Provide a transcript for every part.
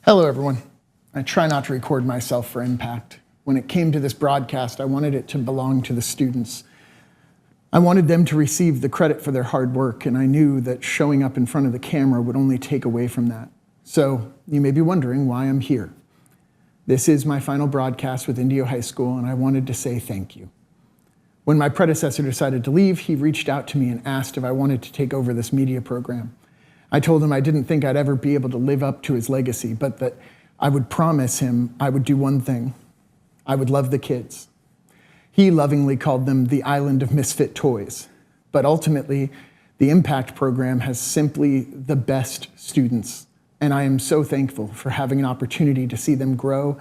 Hello, everyone. I try not to record myself for impact. When it came to this broadcast, I wanted it to belong to the students. I wanted them to receive the credit for their hard work, and I knew that showing up in front of the camera would only take away from that. So you may be wondering why I'm here. This is my final broadcast with Indio High School, and I wanted to say thank you. When my predecessor decided to leave, he reached out to me and asked if I wanted to take over this media program. I told him I didn't think I'd ever be able to live up to his legacy, but that I would promise him I would do one thing. I would love the kids. He lovingly called them the island of misfit toys. But ultimately, the Impact program has simply the best students, and I am so thankful for having an opportunity to see them grow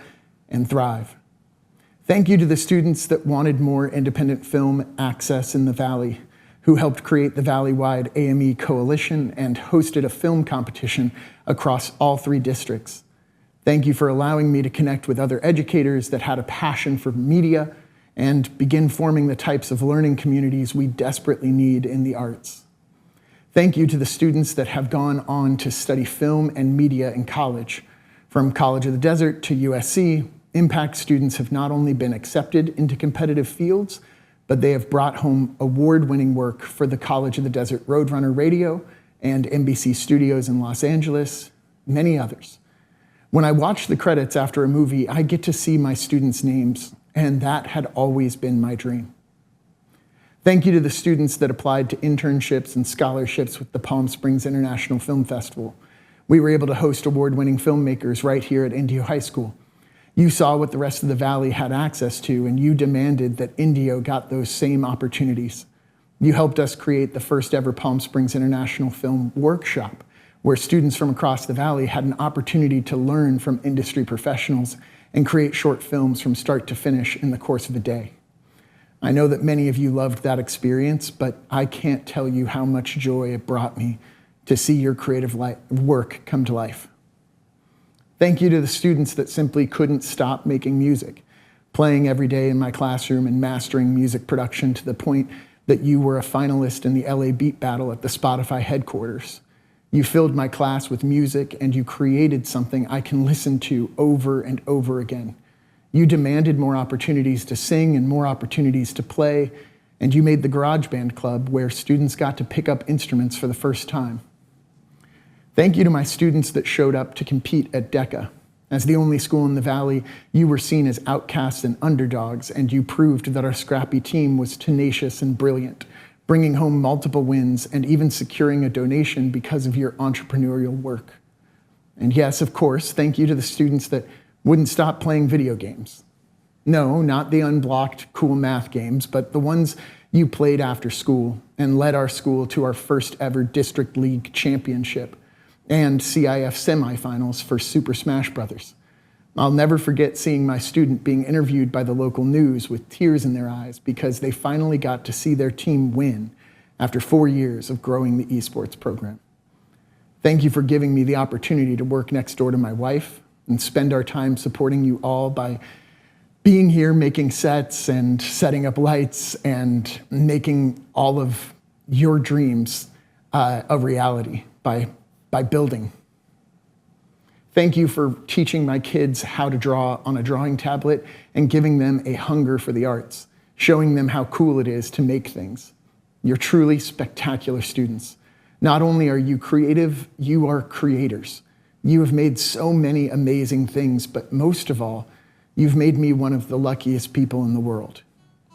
and thrive. Thank you to the students that wanted more independent film access in the Valley, who helped create the Valley-wide AME Coalition and hosted a film competition across all 3 districts. Thank you for allowing me to connect with other educators that had a passion for media and begin forming the types of learning communities we desperately need in the arts. Thank you to the students that have gone on to study film and media in college. From College of the Desert to USC, Impact students have not only been accepted into competitive fields, but they have brought home award-winning work for the College of the Desert Roadrunner Radio and NBC Studios in Los Angeles, many others. When I watch the credits after a movie, I get to see my students' names, and that had always been my dream. Thank you to the students that applied to internships and scholarships with the Palm Springs International Film Festival. We were able to host award-winning filmmakers right here at Indio High School. You saw what the rest of the Valley had access to, and you demanded that Indio got those same opportunities. You helped us create the first ever Palm Springs International Film Workshop, where students from across the Valley had an opportunity to learn from industry professionals and create short films from start to finish in the course of a day. I know that many of you loved that experience, but I can't tell you how much joy it brought me to see your creative work come to life. Thank you to the students that simply couldn't stop making music, playing every day in my classroom and mastering music production to the point that you were a finalist in the LA Beat Battle at the Spotify headquarters. You filled my class with music and you created something I can listen to over and over again. You demanded more opportunities to sing and more opportunities to play, and you made the Garage Band Club where students got to pick up instruments for the first time. Thank you to my students that showed up to compete at DECA. As the only school in the Valley, you were seen as outcasts and underdogs, and you proved that our scrappy team was tenacious and brilliant, bringing home multiple wins and even securing a donation because of your entrepreneurial work. And yes, of course, thank you to the students that wouldn't stop playing video games. No, not the unblocked cool math games, but the ones you played after school and led our school to our first ever District League championship and CIF semifinals for Super Smash Brothers. I'll never forget seeing my student being interviewed by the local news with tears in their eyes because they finally got to see their team win after 4 years of growing the esports program. Thank you for giving me the opportunity to work next door to my wife and spend our time supporting you all by being here, making sets and setting up lights and making all of your dreams a reality by building. Thank you for teaching my kids how to draw on a drawing tablet and giving them a hunger for the arts, showing them how cool it is to make things. You're truly spectacular students. Not only are you creative, you are creators. You have made so many amazing things, but most of all, you've made me one of the luckiest people in the world.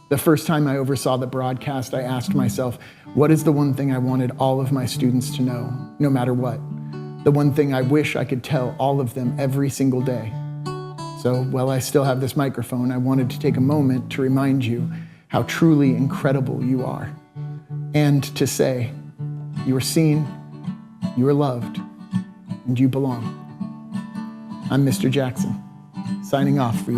The first time I oversaw the broadcast, I asked myself, what is the one thing I wanted all of my students to know, no matter what? The one thing I wish I could tell all of them every single day. So while I still have this microphone, I wanted to take a moment to remind you how truly incredible you are. And to say, you are seen, you are loved, and you belong. I'm Mr. Jackson, signing off for you.